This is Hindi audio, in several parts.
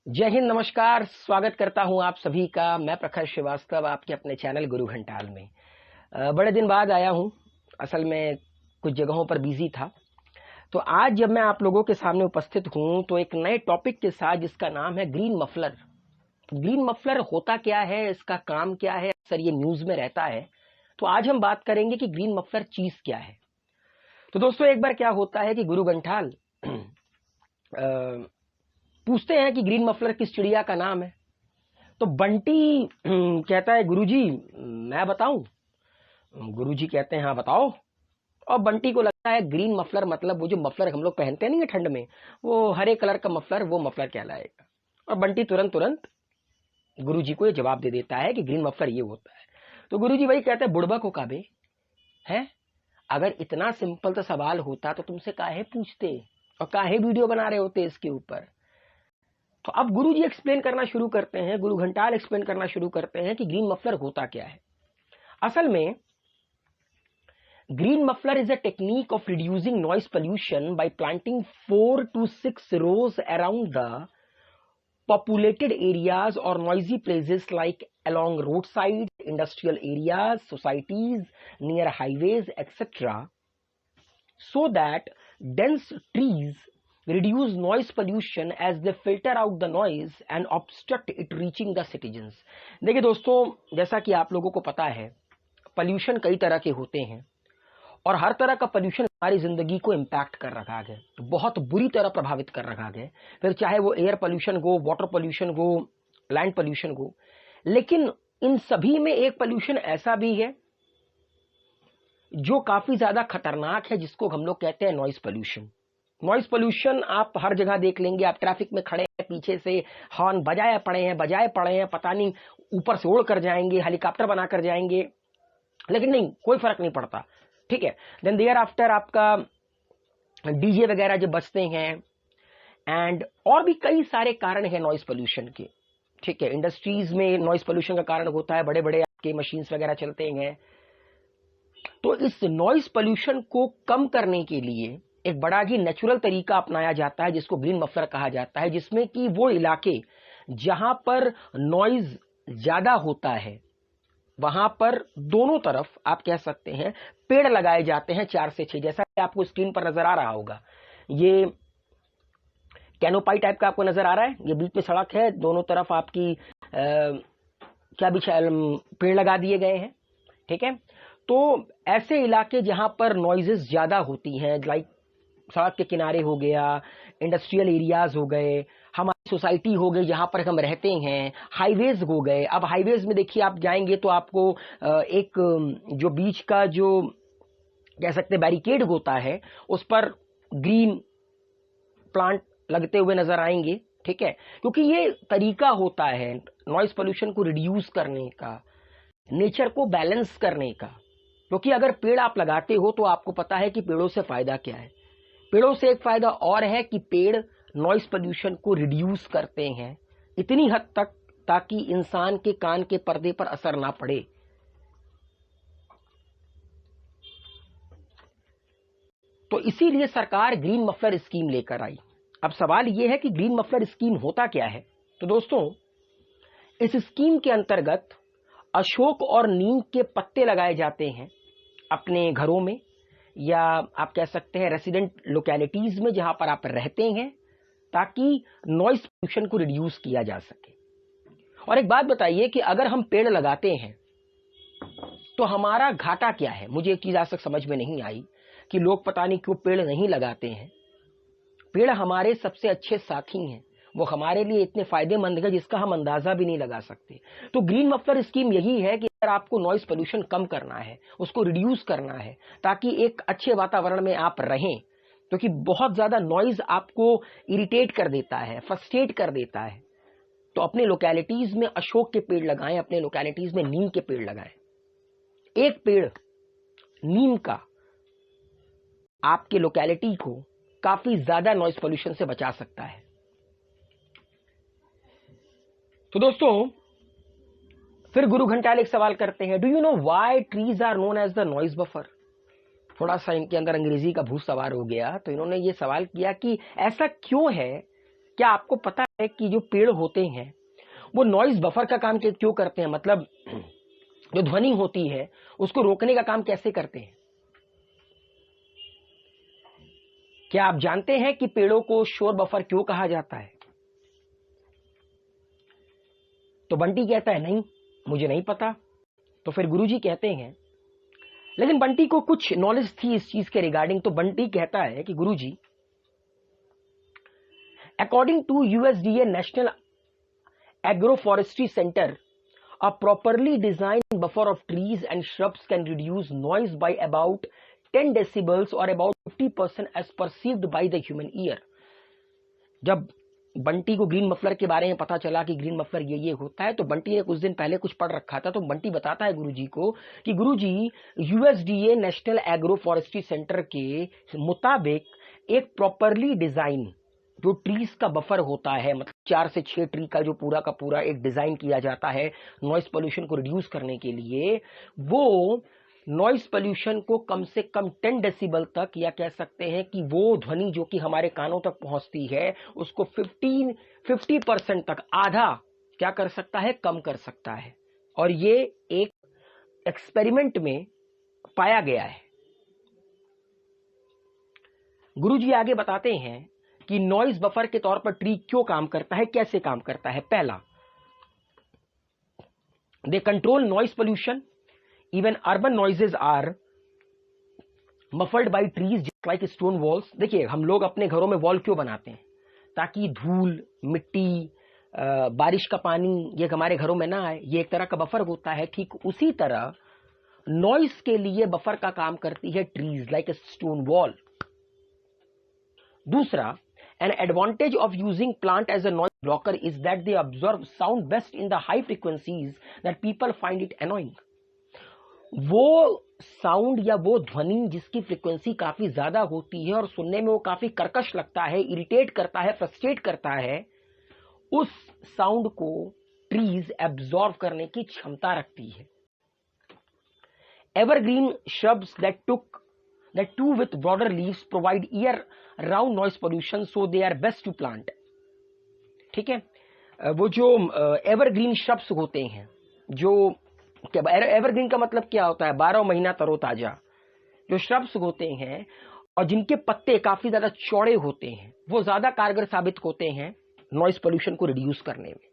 जय हिंद, नमस्कार। स्वागत करता हूं आप सभी का। मैं प्रखर श्रीवास्तव आपके अपने चैनल गुरु घंटाल में। बड़े दिन बाद आया हूं। असल में कुछ जगहों पर बिजी था, तो आज जब मैं आप लोगों के सामने उपस्थित हूं तो एक नए टॉपिक के साथ, जिसका नाम है ग्रीन मफलर। ग्रीन मफलर होता क्या है, इसका काम क्या है, अक्सर ये न्यूज में रहता है। तो आज हम बात करेंगे कि ग्रीन मफलर चीज क्या है। तो दोस्तों, एक बार क्या होता है कि गुरु घंटाल पूछते हैं कि ग्रीन मफलर किस चिड़िया का नाम है। तो बंटी कहता है, गुरुजी मैं बताऊं। गुरुजी कहते हैं हाँ बताओ। और बंटी को लगता है ग्रीन मफलर मतलब वो जो मफलर हम लोग पहनते नहीं है ठंड में, वो हरे कलर का मफलर, वो मफलर कहलाएगा। और बंटी तुरंत तुरंत गुरुजी को ये जवाब दे देता है कि ग्रीन मफलर ये होता है। तो गुरुजी वही कहते हैं, बुड़बक हो काबे है, अगर इतना सिंपल तो सवाल होता तो तुमसे काहे पूछते और काहे वीडियो बना रहे होते इसके ऊपर। तो अब गुरुजी एक्सप्लेन करना शुरू करते हैं, गुरु घंटाल एक्सप्लेन करना शुरू करते हैं कि ग्रीन मफलर होता क्या है। असल में green muffler is a technique of reducing noise pollution by planting 4 to 6 rows around the populated areas or noisy places like along roadsides, industrial areas, societies, near highways, etc. so that dense trees reduce noise pollution as they filter out the noise and obstruct it reaching the citizens। देखिए दोस्तों, जैसा कि आप लोगों को पता है, पोल्यूशन कई तरह के होते हैं और हर तरह का पोल्यूशन हमारी जिंदगी को इम्पैक्ट कर रखा है, बहुत बुरी तरह प्रभावित कर रखा है। फिर चाहे वो एयर पोल्यूशन हो, वाटर पोल्यूशन हो, लैंड पोल्यूशन हो। लेकिन इन सभी में एक पोल्यूशन ऐसा भी है जो काफी ज्यादा खतरनाक है, जिसको हम लोग कहते हैं नॉइज पोल्यूशन। नॉइज पोल्यूशन आप हर जगह देख लेंगे। आप ट्रैफिक में खड़े हैं, पीछे से हॉर्न बजाए पड़े हैं, पता नहीं ऊपर से उड़ कर जाएंगे, हेलीकॉप्टर बनाकर जाएंगे, लेकिन नहीं, कोई फर्क नहीं पड़ता। ठीक है। देन देयर आफ्टर आपका डीजे वगैरह जो बजते हैं, एंड और भी कई सारे कारण हैं नॉइज पोल्यूशन के। ठीक है। इंडस्ट्रीज में नॉइज पोल्यूशन का कारण होता है, बड़े बड़े आपके मशीन्स वगैरह चलते हैं। तो इस नॉइज पोल्यूशन को कम करने के लिए एक बड़ा ही नेचुरल तरीका अपनाया जाता है, जिसको ग्रीन मफलर कहा जाता है, जिसमें कि वो इलाके जहां पर नॉइज ज्यादा होता है वहां पर दोनों तरफ आप कह सकते हैं पेड़ लगाए जाते हैं, 4 से 6, जैसा कि आपको स्क्रीन पर नजर आ रहा होगा। ये कैनोपाई टाइप का आपको नजर आ रहा है। ये बीच में सड़क है, दोनों तरफ आपकी क्या बिछा पेड़ लगा दिए गए हैं। ठीक है। तो ऐसे इलाके जहां पर नॉइजेस ज्यादा होती हैं, लाइक सड़क के किनारे हो गया, इंडस्ट्रियल एरियाज हो गए, हमारी सोसाइटी हो गई जहां पर हम रहते हैं, हाईवेज हो गए। अब हाईवेज में देखिए, आप जाएंगे तो आपको एक जो बीच का जो कह सकते बैरिकेड होता है, उस पर ग्रीन प्लांट लगते हुए नजर आएंगे। ठीक है। क्योंकि ये तरीका होता है नॉइज पोल्यूशन को रिड्यूस करने का, नेचर को बैलेंस करने का। क्योंकि अगर पेड़ आप लगाते हो तो आपको पता है कि पेड़ों से फायदा क्या है। पेड़ों से एक फायदा और है कि पेड़ नॉइज पोल्यूशन को रिड्यूस करते हैं इतनी हद तक ताकि इंसान के कान के पर्दे पर असर ना पड़े। तो इसीलिए सरकार ग्रीन मफलर स्कीम लेकर आई। अब सवाल यह है कि ग्रीन मफलर स्कीम होता क्या है। तो दोस्तों, इस स्कीम के अंतर्गत अशोक और नीम के पत्ते लगाए जाते हैं अपने घरों में, या आप कह सकते हैं रेसिडेंट लोकेलिटीज में जहां पर आप रहते हैं, ताकि नॉइज पोल्यूशन को रिड्यूस किया जा सके। और एक बात बताइए कि अगर हम पेड़ लगाते हैं तो हमारा घाटा क्या है। मुझे एक चीज आज तक समझ में नहीं आई कि लोग पता नहीं क्यों पेड़ नहीं लगाते हैं। पेड़ हमारे सबसे अच्छे साथी हैं, वो हमारे लिए इतने फायदेमंद है जिसका हम अंदाजा भी नहीं लगा सकते। तो ग्रीन मफलर स्कीम यही है कि अगर आपको नॉइज पोल्यूशन कम करना है, उसको रिड्यूस करना है, ताकि एक अच्छे वातावरण में आप रहें, क्योंकि बहुत ज्यादा नॉइज आपको इरिटेट कर देता है, फ्रस्ट्रेट कर देता है। तो अपने लोकेलिटीज में अशोक के पेड़ लगाएं, अपने लोकेलिटीज में नीम के पेड़ लगाएं। एक पेड़ नीम का आपके लोकेलिटी को काफी ज्यादा नॉइज पोल्यूशन से बचा सकता है। तो दोस्तों, फिर गुरु घंटाल एक सवाल करते हैं, do you know why trees are known as the noise buffer. थोड़ा सा इनके अंदर अंग्रेजी का भूत सवार हो गया, तो इन्होंने ये सवाल किया कि ऐसा क्यों है क्या आपको पता है कि जो पेड़ होते हैं वो नॉइज बफर का काम क्यों करते हैं? मतलब जो ध्वनि होती है उसको रोकने का काम कैसे करते हैं? क्या आप जानते हैं कि पेड़ों को शोर बफर क्यों कहा जाता है? तो बंटी कहता है नहीं, मुझे नहीं पता। तो फिर गुरुजी कहते हैं, लेकिन बंटी को कुछ नॉलेज थी इस चीज के रिगार्डिंग। तो बंटी कहता है कि Guruji, according to USDA national agroforestry center, a properly designed buffer of trees and shrubs can reduce noise by about 10 decibels or about 50% as perceived by the human ear. जब बंटी को ग्रीन मफलर के बारे में पता चला कि ग्रीन मफलर ये होता है, तो बंटी ने कुछ दिन पहले कुछ पढ़ रखा था। तो बंटी बताता है गुरुजी को कि Guruji, USDA national agro forestry center के मुताबिक एक प्रॉपरली डिजाइन जो ट्रीज का बफर होता है, मतलब 4 से 6 ट्री का जो पूरा का पूरा एक डिजाइन किया जाता है नॉइस पोल्यूशन को रिड्यूस करने के लिए, वो नॉइस पोल्यूशन को कम से कम 10 डेसिबल तक, या कह सकते हैं कि वो ध्वनि जो कि हमारे कानों तक पहुंचती है उसको 50% तक, आधा क्या कर सकता है, कम कर सकता है। और ये एक एक्सपेरिमेंट में पाया गया है। गुरुजी आगे बताते हैं कि नॉइज बफर के तौर पर ट्री क्यों काम करता है, कैसे काम करता है। पहला, they control noise pollution, even urban noises are muffled by trees just like stone walls. देखिए, हम लोग अपने घरों में वॉल क्यों बनाते हैं? ताकि धूल, मिट्टी, बारिश का पानी ये हमारे घरों में ना आए, ये एक तरह का बफर होता है। ठीक उसी तरह नॉइस के लिए बफर का काम करती है trees, like a stone wall. दूसरा, an advantage of using plant as a noise blocker is that they absorb sound best in the high frequencies that people find it annoying. वो साउंड या वो ध्वनि जिसकी फ्रीक्वेंसी काफी ज्यादा होती है और सुनने में वो काफी कर्कश लगता है, इरिटेट करता है, फ्रस्ट्रेट करता है, उस साउंड को ट्रीज एब्जॉर्ब करने की क्षमता रखती है। Evergreen shrubs that too with broader leaves provide year round noise pollution, so they are best to plant. ठीक है, वो जो एवरग्रीन श्रब्स होते हैं, जो एवरग्रीन का मतलब क्या होता है, 12 महीना तरोताजा जो श्रब्स होते हैं और जिनके पत्ते काफी ज्यादा चौड़े होते हैं, वो ज्यादा कारगर साबित होते हैं नॉइस पोल्यूशन को रिड्यूस करने में।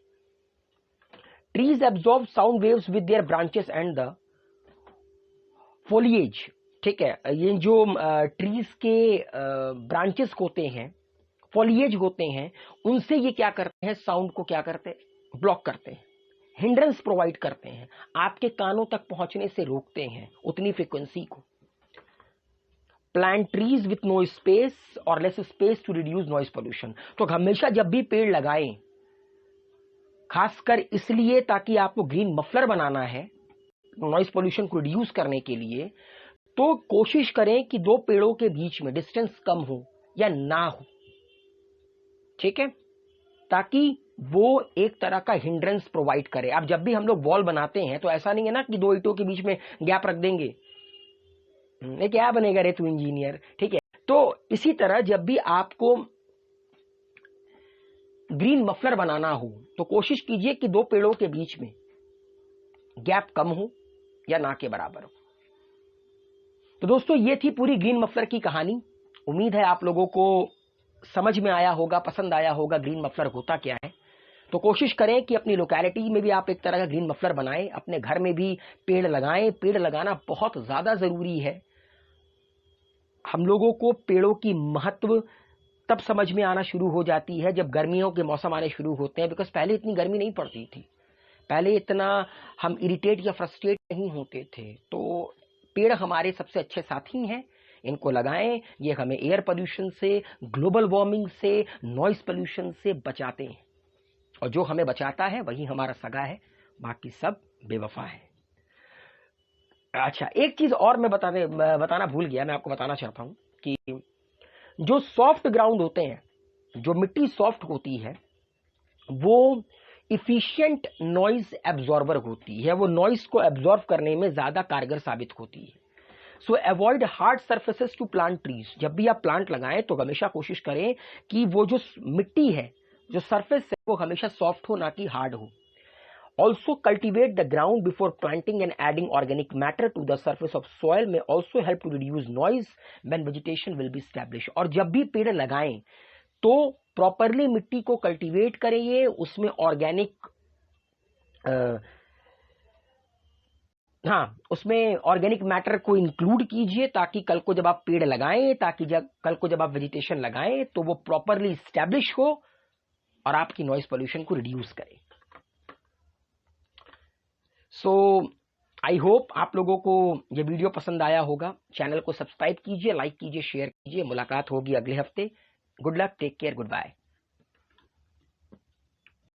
Trees absorb sound waves with their branches and the foliage. ठीक है, ये जो ट्रीज के ब्रांचेस होते हैं, फॉलिएज होते हैं, उनसे ये क्या करते हैं, साउंड को क्या करते हैं, ब्लॉक करते हैं, हिंड्रेंस प्रोवाइड करते हैं, आपके कानों तक पहुंचने से रोकते हैं उतनी फ्रीक्वेंसी को। Plant trees with no space और less space to reduce noise pollution. तो हमेशा जब भी पेड़ लगाएं, खासकर इसलिए ताकि आपको ग्रीन मफलर बनाना है नॉइस पोल्यूशन को रिड्यूस करने के लिए, तो कोशिश करें कि 2 पेड़ों के बीच में डिस्टेंस कम हो या ना हो। ठीक है, ताकि वो एक तरह का हिंड्रेंस प्रोवाइड करे। अब जब भी हम लोग वॉल बनाते हैं तो ऐसा नहीं है ना कि 2 ईंटों के बीच में गैप रख देंगे, ये क्या बनेगा रे तू इंजीनियर। ठीक है, तो इसी तरह जब भी आपको ग्रीन मफलर बनाना हो तो कोशिश कीजिए कि 2 पेड़ों के बीच में गैप कम हो या ना के बराबर हो। तो दोस्तों, ये थी पूरी ग्रीन मफलर की कहानी। उम्मीद है आप लोगों को समझ में आया होगा, पसंद आया होगा ग्रीन मफलर होता क्या है। तो कोशिश करें कि अपनी लोकेलिटी में भी आप एक तरह का ग्रीन मफलर बनाएं, अपने घर में भी पेड़ लगाएं। पेड़ लगाना बहुत ज्यादा जरूरी है। हम लोगों को पेड़ों की महत्व तब समझ में आना शुरू हो जाती है जब गर्मियों के मौसम आने शुरू होते हैं, बिकॉज पहले इतनी गर्मी नहीं पड़ती थी, पहले इतना हम इरिटेट या फ्रस्ट्रेट नहीं होते थे। तो पेड़ हमारे सबसे अच्छे साथी हैं, इनको लगाएं। ये हमें एयर पोल्यूशन से, ग्लोबल वार्मिंग से, नॉइस पोल्यूशन से बचाते हैं, और जो हमें बचाता है वही हमारा सगा है, बाकी सब बेवफा है। अच्छा, एक चीज और मैं बताना भूल गया, मैं आपको बताना चाहता हूं कि जो सॉफ्ट ग्राउंड होते हैं, जो मिट्टी सॉफ्ट होती है, वो इफिशिएंट नॉइज एब्जॉर्बर होती है, वो नॉइज को एब्जॉर्ब करने में ज्यादा कारगर साबित होती है। So avoid hard surfaces to plant trees. जब भी आप प्लांट लगाएं तो हमेशा कोशिश करें कि वो जो मिट्टी है जो सरफेस है वो हमेशा सॉफ्ट हो, ना कि हार्ड हो। Also cultivate the ground before planting and adding organic matter to the surface of soil may also help to reduce noise when vegetation will be established। और जब भी पेड़ लगाएं तो प्रॉपरली मिट्टी को कल्टीवेट करिए, उसमें उसमें ऑर्गेनिक मैटर को इंक्लूड कीजिए, ताकि कल को जब आप पेड़ लगाएं, कल को जब आप वेजिटेशन लगाएं तो वो प्रॉपरली स्टैब्लिश हो और आपकी नॉइज पोल्यूशन को रिड्यूस करे। सो आई होप आप लोगों को ये वीडियो पसंद आया होगा। चैनल को सब्सक्राइब कीजिए, लाइक कीजिए, शेयर कीजिए। मुलाकात होगी अगले हफ्ते। Good luck, take care, good bye.